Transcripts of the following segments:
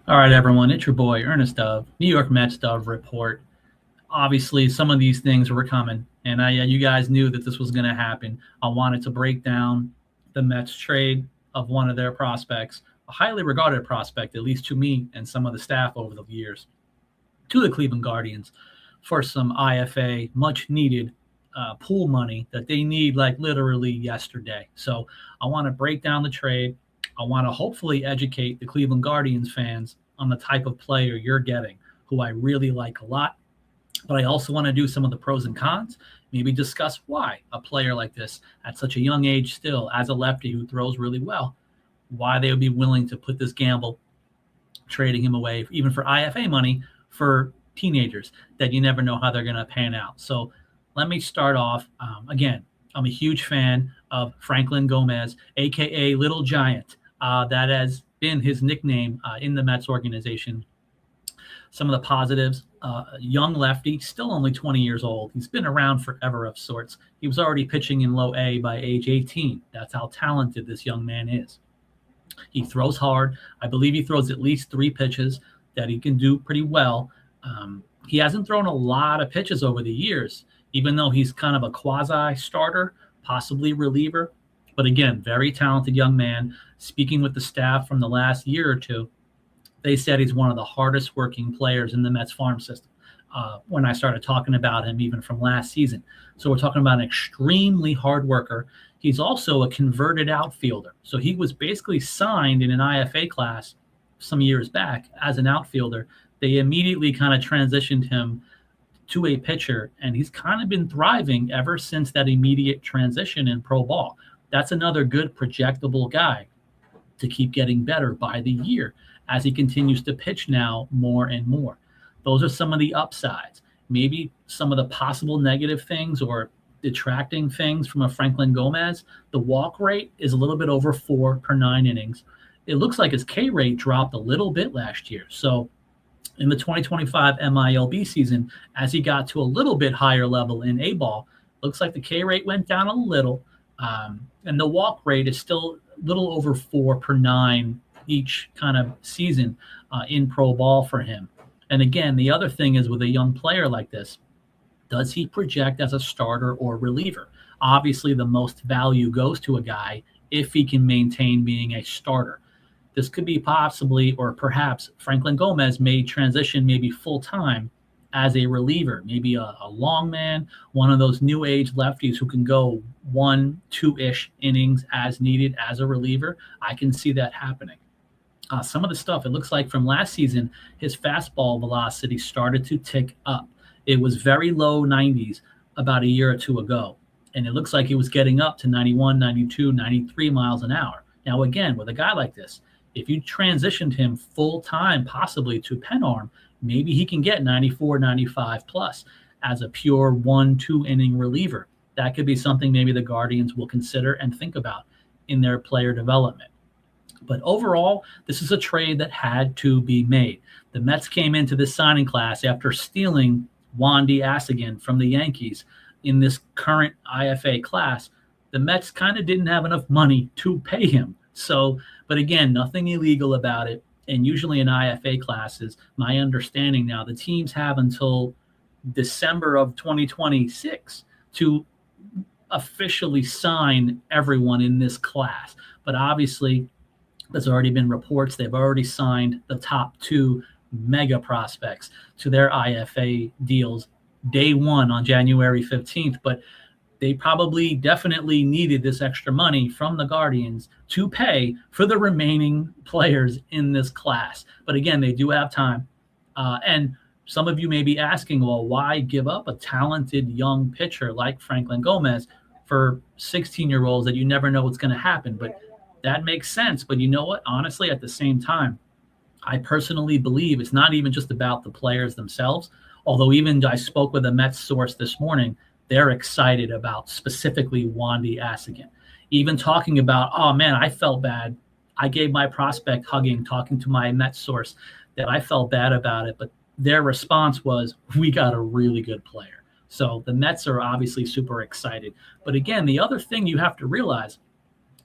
All right, everyone, it's your boy Ernest Dove, New York Mets Dove Report. Obviously, some of these things were coming, and you guys knew that this was going to happen. I wanted to break down the Mets trade of one of their prospects, a highly regarded prospect, at least to me and some of the staff over the years, to the Cleveland Guardians for some IFA, much needed pool money that they need like literally yesterday. So I want to break down the trade. I want to hopefully educate the Cleveland Guardians fans on the type of player you're getting, who I really like a lot. But I also want to do some of the pros and cons, maybe discuss why a player like this at such a young age, still as a lefty who throws really well, why they would be willing to put this gamble trading him away, even for IFA money, for teenagers that you never know how they're going to pan out. So let me start off. Again, I'm a huge fan of Franklin Gomez, aka Little Giant. That has been his nickname in the Mets organization. Some of the positives: young lefty, still only 20 years old. He's been around forever of sorts. He was already pitching in low A by age 18. That's how talented this young man is. He throws hard. I believe he throws at least 3 pitches that he can do pretty well. He hasn't thrown a lot of pitches over the years, even though he's kind of a quasi starter, possibly reliever. But again, very talented young man. Speaking with the staff from the last year or two, they said he's one of the hardest working players in the Mets farm system. When I started talking about him, even from last season. So we're talking about an extremely hard worker. He's also a converted outfielder. So he was basically signed in an IFA class some years back as an outfielder. They immediately kind of transitioned him to a pitcher, and he's kind of been thriving ever since that immediate transition in pro ball. That's another good projectable guy to keep getting better by the year as he continues to pitch now more and more. Those are some of the upsides. Maybe some of the possible negative things or detracting things from a Franklin Gomez. The walk rate is a little bit over 4 per 9 innings. It looks like his K rate dropped a little bit last year. So in the 2025 MILB season, as he got to a little bit higher level in A ball, looks like the K rate went down a little. And the walk rate is still a little over 4 per 9 each kind of season in pro ball for him. And again, the other thing is with a young player like this, does he project as a starter or reliever? Obviously, the most value goes to a guy if he can maintain being a starter. This could be possibly, or perhaps, Franklin Gomez may transition maybe full time as a reliever, maybe a long man, one of those new age lefties who can go 1, 2-ish innings as needed as a reliever. I can see that happening. Some of the stuff, it looks like from last season, his fastball velocity started to tick up. It was very low 90s about a year or two ago. And it looks like he was getting up to 91, 92, 93 miles an hour. Now, again, with a guy like this, if you transitioned him full time, possibly to pen arm, maybe he can get 94, 95 plus as a pure 1, 2 inning reliever. That could be something maybe the Guardians will consider and think about in their player development. But overall, this is a trade that had to be made. The Mets came into this signing class after stealing Wandy Asigan from the Yankees in this current IFA class. The Mets kind of didn't have enough money to pay him. So, but again, nothing illegal about it. And usually in IFA classes, my understanding now, the teams have until December of 2026 to officially sign everyone in this class. But obviously, there's already been reports they've already signed the top 2 mega prospects to their IFA deals day one on January 15th. But they probably definitely needed this extra money from the Guardians to pay for the remaining players in this class. But again, they do have time. And some of you may be asking, well, why give up a talented young pitcher like Franklin Gomez for 16-year-olds that you never know what's going to happen? But that makes sense. But you know what? Honestly, at the same time, I personally believe it's not even just about the players themselves. Although even I spoke with a Mets source this morning, they're excited about specifically Wandy Asigan. Even talking about, oh man, I felt bad. I gave my prospect hugging, talking to my Mets source, that I felt bad about it. But their response was, we got a really good player. So the Mets are obviously super excited. But again, the other thing you have to realize,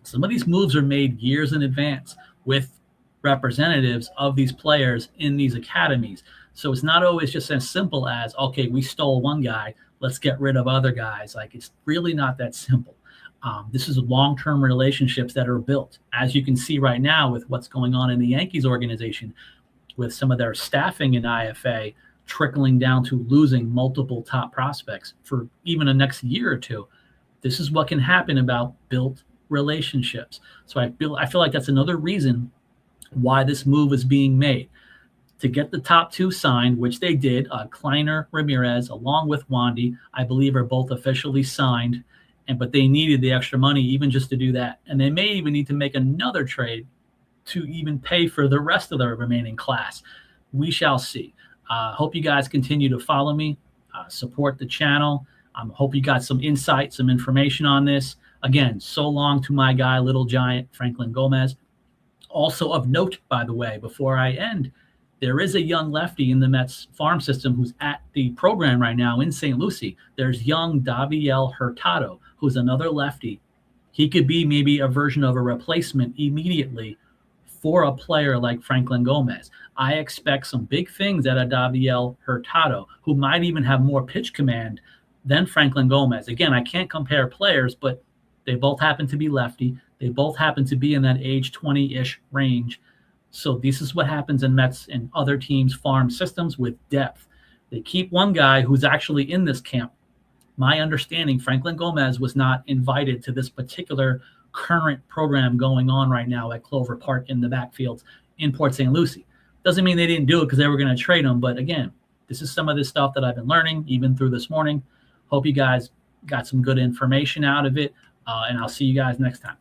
some of these moves are made years in advance with representatives of these players in these academies. So it's not always just as simple as, okay, we stole one guy, let's get rid of other guys. Like, it's really not that simple. This is long-term relationships that are built, as you can see right now with what's going on in the Yankees organization, with some of their staffing in IFA trickling down to losing multiple top prospects for even the next year or two. This is what can happen about built relationships. So I feel like that's another reason why this move is being made, to get the top two signed, which they did. Kleiner, Ramirez, along with Wandy, I believe, are both officially signed. But they needed the extra money even just to do that. And they may even need to make another trade to even pay for the rest of the remaining class. We shall see. Hope you guys continue to follow me, support the channel. Hope you got some insight, some information on this. Again, so long to my guy, Little Giant, Franklin Gomez. Also of note, by the way, before I end, there is a young lefty in the Mets farm system who's at the program right now in St. Lucie. There's young Daviel Hurtado, who's another lefty. He could be maybe a version of a replacement immediately for a player like Franklin Gomez. I expect some big things out of Daviel Hurtado, who might even have more pitch command than Franklin Gomez. Again, I can't compare players, but they both happen to be lefty. They both happen to be in that age 20-ish range. So this is what happens in Mets and other teams' farm systems with depth. They keep one guy who's actually in this camp. My understanding, Franklin Gomez was not invited to this particular current program going on right now at Clover Park in the backfields in Port St. Lucie. Doesn't mean they didn't do it because they were going to trade him. But again, this is some of this stuff that I've been learning even through this morning. Hope you guys got some good information out of it. And I'll see you guys next time.